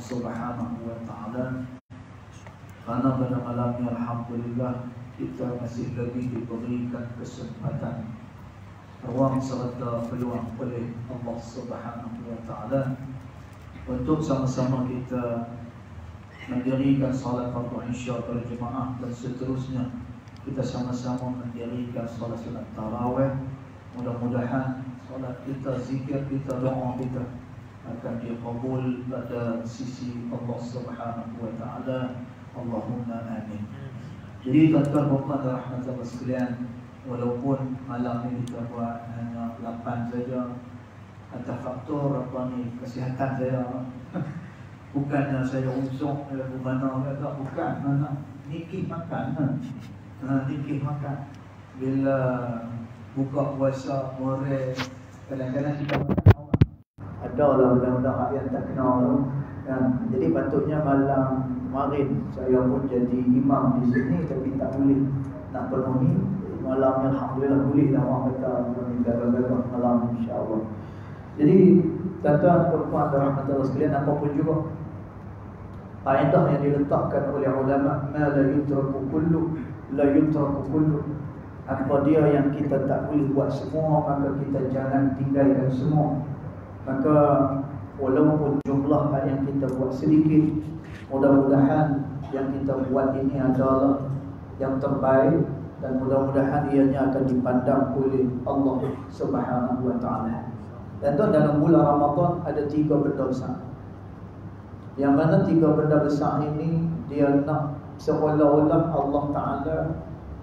Subhanahu wa Ta'ala. Karena pada malam ini alhamdulillah kita masih lagi diberikan kesempatan, ruang serta peluang oleh Allah Subhanahu wa Ta'ala untuk sama-sama kita mendirikan salat fardu Isya berjemaah, dan seterusnya kita sama-sama mendirikan salat sunat tarawih. Mudah-mudahan salat kita, zikir kita, doa kita akan dikabul pada sisi Allah Subhanahu wa Ta'ala. Allahumma amin. Jadi tuan-tuan dan rahmat Allah sekalian, walaupun malam ini kita buat hanya 8 saja, atas faktor apa ni, kesihatan saya. Bukannya saya usung mana kata, bukan, mana nikih makan, nikih makan. Bila buka puasa more, kadang-kadang kita makan ada lah budak-budak yang tak kenal. Jadi patutnya malam kemarin saya pun jadi imam di sini, tapi tak boleh nak penuhi. Malam alhamdulillah boleh lah orang kata meninggal malam insya-Allah. Jadi tuan-tuan perempuan dan rahmatullah sekalian, apapun juga kaedah yang diletakkan oleh ulama, ma la yutraku kullu la yutraku kullu. Apa dia yang kita tak boleh buat semua, maka kita jangan tinggalkan semua. Maka walaupun jumlah yang kita buat sedikit, mudah-mudahan yang kita buat ini adalah yang terbaik, dan mudah-mudahan ianya akan dipandang oleh Allah Subhanahu wa Ta'ala. Dan tu dalam bulan Ramadan ada 3 benda besar. Yang mana 3 benda besar ini dia nak seolah-olah Allah Ta'ala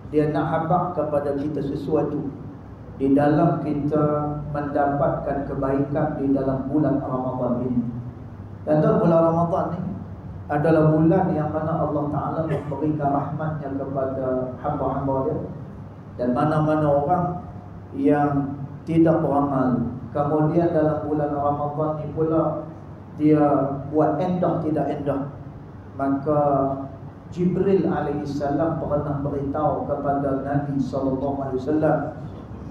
dia nak habaq kepada kita sesuatu di dalam kita mendapatkan kebaikan di dalam bulan Ramadan ini. Dan bulan Ramadan ini adalah bulan yang mana Allah Ta'ala memberikan rahmatnya kepada hamba-hamba dia. Dan mana-mana orang yang tidak beramal, kemudian dalam bulan Ramadan ini pula dia buat endah tidak endah, maka Jibril alaihissalam pernah beritahu kepada Nabi SAW,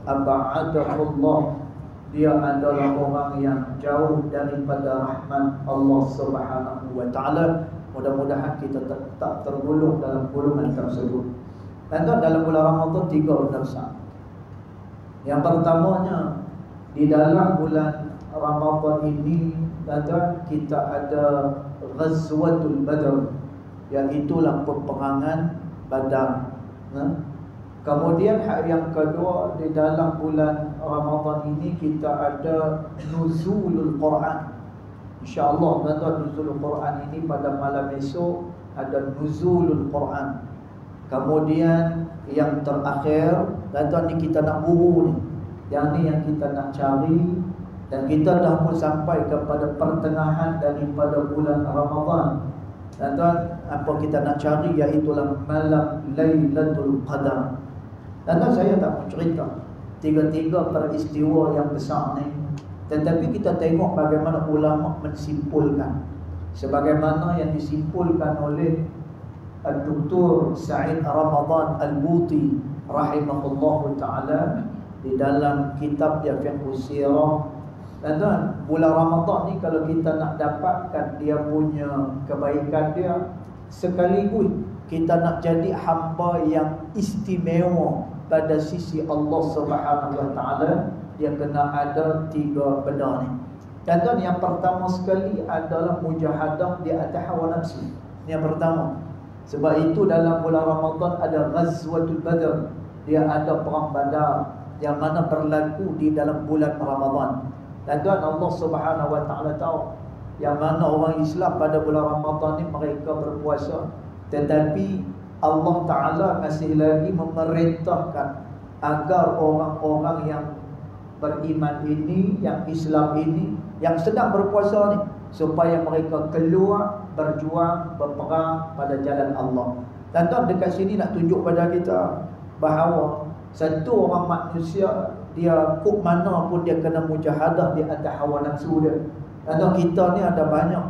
aba'adahullah, dia adalah orang yang jauh daripada rahmat Allah Subhanahu wa Ta'ala. Mudah-mudahan kita tak tergolong dalam golongan tersebut. Dan dalam bulan Ramadan 3 benda besar. Yang pertamanya, di dalam bulan Ramadan ini kita ada Ghazwatul Badr, iaitulah peperangan Badar. Kemudian yang kedua, di dalam bulan Ramadan ini kita ada Nuzulul Quran. InsyaAllah tuan-tuan, Nuzulul Quran ini pada malam esok ada Nuzulul Quran. Kemudian yang terakhir, tuan-tuan, ni kita nak buru ni. Yang ni yang kita nak cari. Dan kita dah pun sampai kepada pertengahan daripada bulan Ramadan. Tuan-tuan, apa kita nak cari iaitulah malam Lailatul Qadar. Dan saya tak mau cerita 3 peristiwa yang besar ni, tetapi kita tengok bagaimana ulama mensimpulkan, sebagaimana yang disimpulkan oleh Dr. Sa'id Ramadan Al-Buti rahimahullahu ta'ala di dalam kitab dia Fiqh Sirah. Dan bulan Ramadan ni kalau kita nak dapatkan dia punya kebaikan dia, sekaligus kita nak jadi hamba yang istimewa pada sisi Allah Subhanahu wa Ta'ala, dia kena ada 3 benda ni. Dan yang pertama sekali adalah mujahadah di atas hawa nafsu. Yang pertama. Sebab itu dalam bulan Ramadan ada Ghazwatul Badr, dia ada perang Badar yang mana berlaku di dalam bulan Ramadan. Dan Allah Subhanahu wa Ta'ala tahu yang mana orang Islam pada bulan Ramadan ni mereka berpuasa, tetapi Allah Ta'ala masih lagi memerintahkan agar orang-orang yang beriman ini, yang Islam ini, yang sedang berpuasa ni, supaya mereka keluar berjuang, berperang pada jalan Allah. Dan dekat sini nak tunjuk pada kita bahawa satu orang manusia, dia kok mana pun dia kena mujahadah di atas hawa nafsu dia. Dan kita ni ada banyak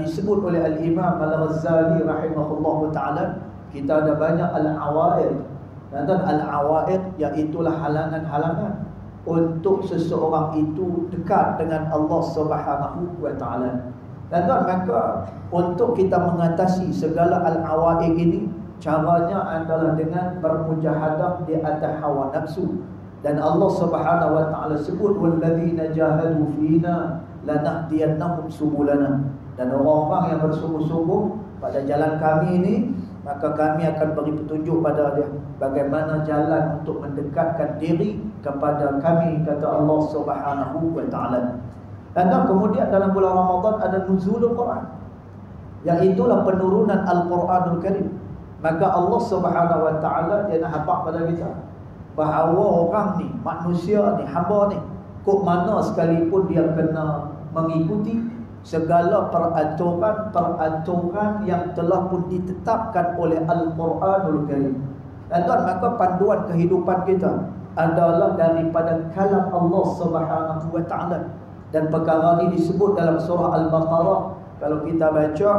disebut oleh Al-Imam Al-Ghazali rahimahullahu ta'ala, kita ada banyak al-awa'id. Dan al-awa'id iaitulah halangan-halangan untuk seseorang itu dekat dengan Allah Subhanahu wa ta'ala. Tuan-tuan, maka untuk kita mengatasi segala al-awaiq ini, caranya adalah dengan bermujahadah di atas hawa nafsu. Dan Allah Subhanahu wa taala sebut walladzina jahadu fina lanahdiyannahum subulana. Dan orang-orang yang bersungguh-sungguh pada jalan kami ini, maka kami akan beri petunjuk pada dia bagaimana jalan untuk mendekatkan diri kepada kami, kata Allah Subhanahu wa taala. Dan kemudian dalam bulan Ramadan ada nuzulul Quran, iaitulah penurunan Al-Quranul Karim. Maka Allah Subhanahu wa taala dia nak habaq pada kita bahawa orang ni, manusia ni, hamba ni, kok mana sekalipun dia kena mengikuti segala peraturan yang telah pun ditetapkan oleh Al-Quranul Karim. Dan tuan, maka panduan kehidupan kita adalah daripada kalam Allah Subhanahu wa taala. Dan perkara ini disebut dalam surah Al-Baqarah. Kalau kita baca,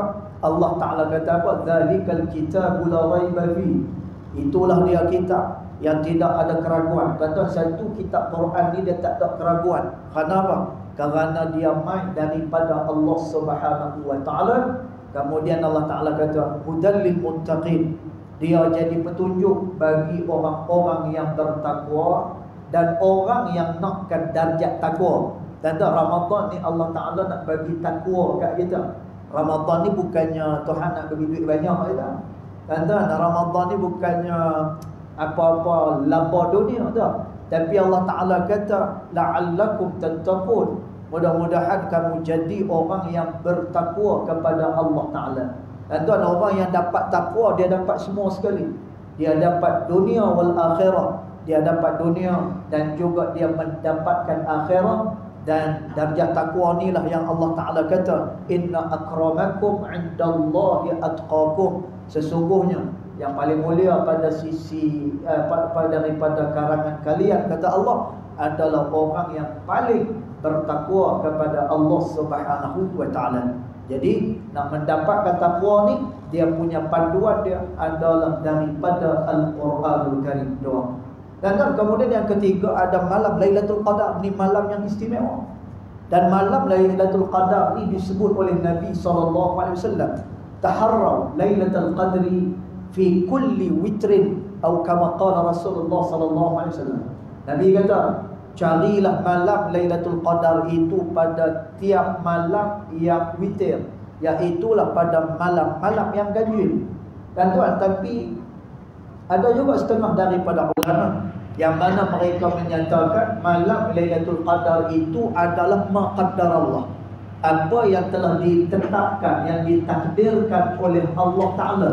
Allah Ta'ala kata apa? Dzalikal kitabu la raiba fi. Itulah dia kitab yang tidak ada keraguan. Kata satu kitab Quran ni dia tak ada keraguan. Kenapa? Kerana dia mai daripada Allah Subhanahu wa taala. Kemudian Allah Ta'ala kata hudal lil muttaqin. Dia jadi petunjuk bagi orang-orang yang bertakwa dan orang yang nakkan darjat takwa. Dan Ramadan ni Allah Ta'ala nak bagi takwa kat kita. Ramadan ni bukannya Tuhan nak bagi duit banyak kita. Dan Ramadan ni bukannya apa-apa laba dunia tak. Tapi Allah Ta'ala kata la'allakum tattaqun. Mudah-mudahan kamu jadi orang yang bertakwa kepada Allah Ta'ala. Dan tuan, orang yang dapat takwa, dia dapat semua sekali. Dia dapat dunia wal akhirah. Dia dapat dunia dan juga dia mendapatkan akhirat. Dan darjat takwa inilah yang Allah Ta'ala kata inna akramakum indallahi atqakum. Sesungguhnya yang paling mulia pada sisi daripada karangan kalian, kata Allah, adalah orang yang paling bertakwa kepada Allah Subhanahu wa taala. Jadi nak mendapatkan takwa ni, dia punya panduan dia adalah daripada Al-Quranul Karim doa. Dan kemudian yang ketiga ada malam Lailatul Qadar. Ni malam yang istimewa. Dan malam Lailatul Qadar ni disebut oleh Nabi SAW, taharraw Lailatul Qadri fi kulli witrin, atau kama qala Rasulullah SAW. Nabi kata, carilah malam Lailatul Qadar itu pada tiap malam yang witir, iaitulah pada malam-malam yang ganjil. Dan tuan, tapi ada juga setengah daripada ulama yang mana mereka menyatakan malam Lailatul Qadar itu adalah maqaddar Allah. Apa yang telah ditetapkan, yang ditakdirkan oleh Allah Ta'ala.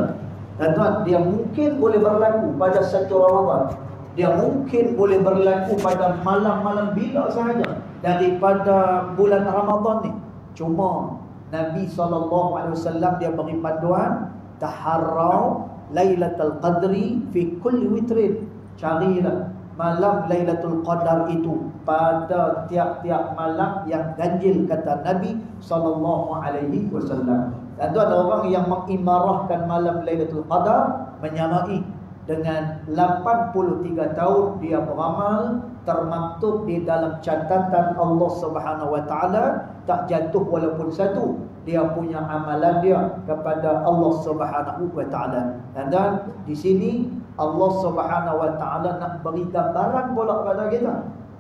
Dan tuan, dia mungkin boleh berlaku pada satu Ramadan. Dia mungkin boleh berlaku pada malam-malam bila sahaja daripada bulan Ramadan ni. Cuma Nabi SAW dia beri panduan taharraw Lailatul Qadri fi kulli witrin. Carilah malam Lailatul Qadar itu pada tiap-tiap malam yang ganjil, kata Nabi SAW. Dan tu ada orang yang mengimarahkan malam Lailatul Qadar menyamai dengan 83 tahun dia beramal, termaktub di dalam catatan Allah Subhanahu wa taala, tak jatuh walaupun satu dia punya amalan dia kepada Allah Subhanahu wa taala. Dan di sini Allah Subhanahu wa taala nak beri gambaran pula kepada kita.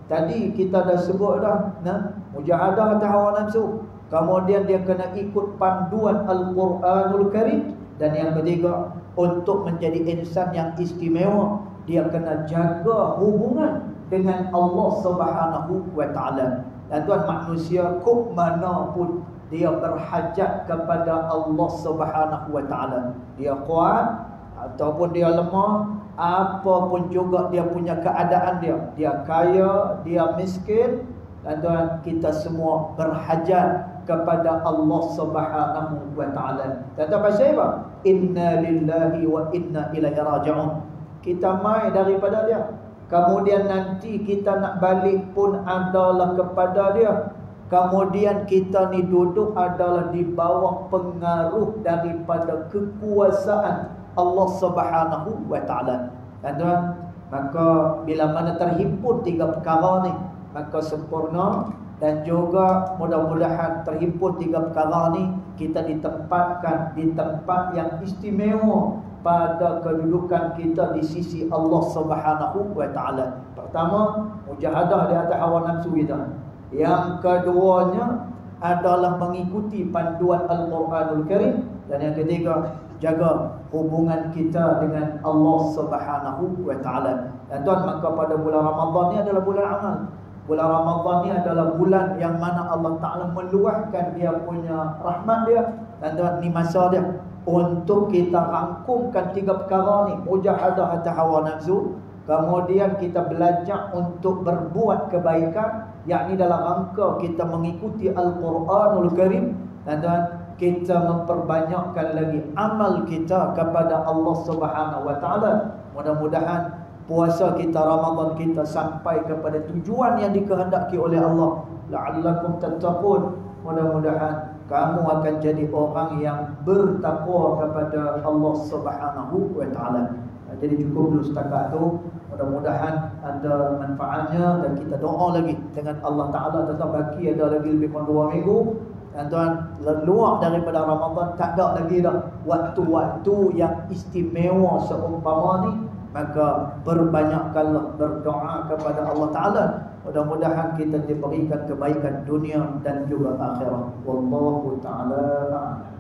Tadi kita dah sebut dah, mujahadah atas hawa nafsu. Kemudian dia kena ikut panduan Al-Quranul Karim. Dan yang ketiga, untuk menjadi insan yang istimewa, dia kena jaga hubungan dengan Allah Subhanahu wa taala. Dan tuan, manusia kok mana pun dia berhajat kepada Allah Subhanahu wa taala. Dia kuat ataupun dia lemah, apapun juga dia punya keadaan dia kaya, dia miskin, dan tuan, kita semua berhajat kepada Allah Subhanahu wa taala. Dan apa sebab? Inna lillahi wa inna ilaihi raji'un. Kita mai daripada dia. Kemudian nanti kita nak balik pun adalah kepada dia. Kemudian kita ni duduk adalah di bawah pengaruh daripada kekuasaan Allah Subhanahu wa taala. Dan tuan, maka bila mana terhimpun tiga perkara ni, maka sempurna Dan juga mudah-mudahan terhimpun 3 perkara ni, kita ditempatkan di tempat yang istimewa pada kedudukan kita di sisi Allah Subhanahu wa taala. Pertama, mujahadah di atas hawa nafsu kita. Yang keduanya adalah mengikuti panduan Al-Quranul Karim. Dan yang ketiga, jaga hubungan kita dengan Allah Subhanahu wa taala. Dan tuan, maka pada bulan Ramadan ni adalah bulan amal. Bulan Ramadan ni adalah bulan yang mana Allah Ta'ala meluahkan dia punya rahmat dia. Dan tuan, ni masa dia untuk kita rangkumkan 3 perkara ni. Mujahadah atas hawa nafsu. Kemudian kita belajar untuk berbuat kebaikan, yakni dalam rangka kita mengikuti Al-Quranul Karim. Dan tuan, kita memperbanyakkan lagi amal kita kepada Allah Subhanahu wa taala. Mudah-mudahan puasa kita, Ramadan kita sampai kepada tujuan yang dikehendaki oleh Allah. La'allakum tattaqun. Mudah-mudahan kamu akan jadi orang yang bertakwa kepada Allah Subhanahu wa taala. Jadi cukup dulu setakat tu. Mudah-mudahan ada manfaatnya, dan kita doa lagi dengan Allah Taala. Tetap baki ada lagi lebih kurang 2 minggu. Dan tuan, luar daripada Ramadan tak ada lagi dah waktu-waktu yang istimewa seumpama ni. Maka berbanyakkanlah berdoa kepada Allah Ta'ala. Mudah-mudahan kita diberikan kebaikan dunia dan juga akhirat. Wallahu ta'ala a'lam.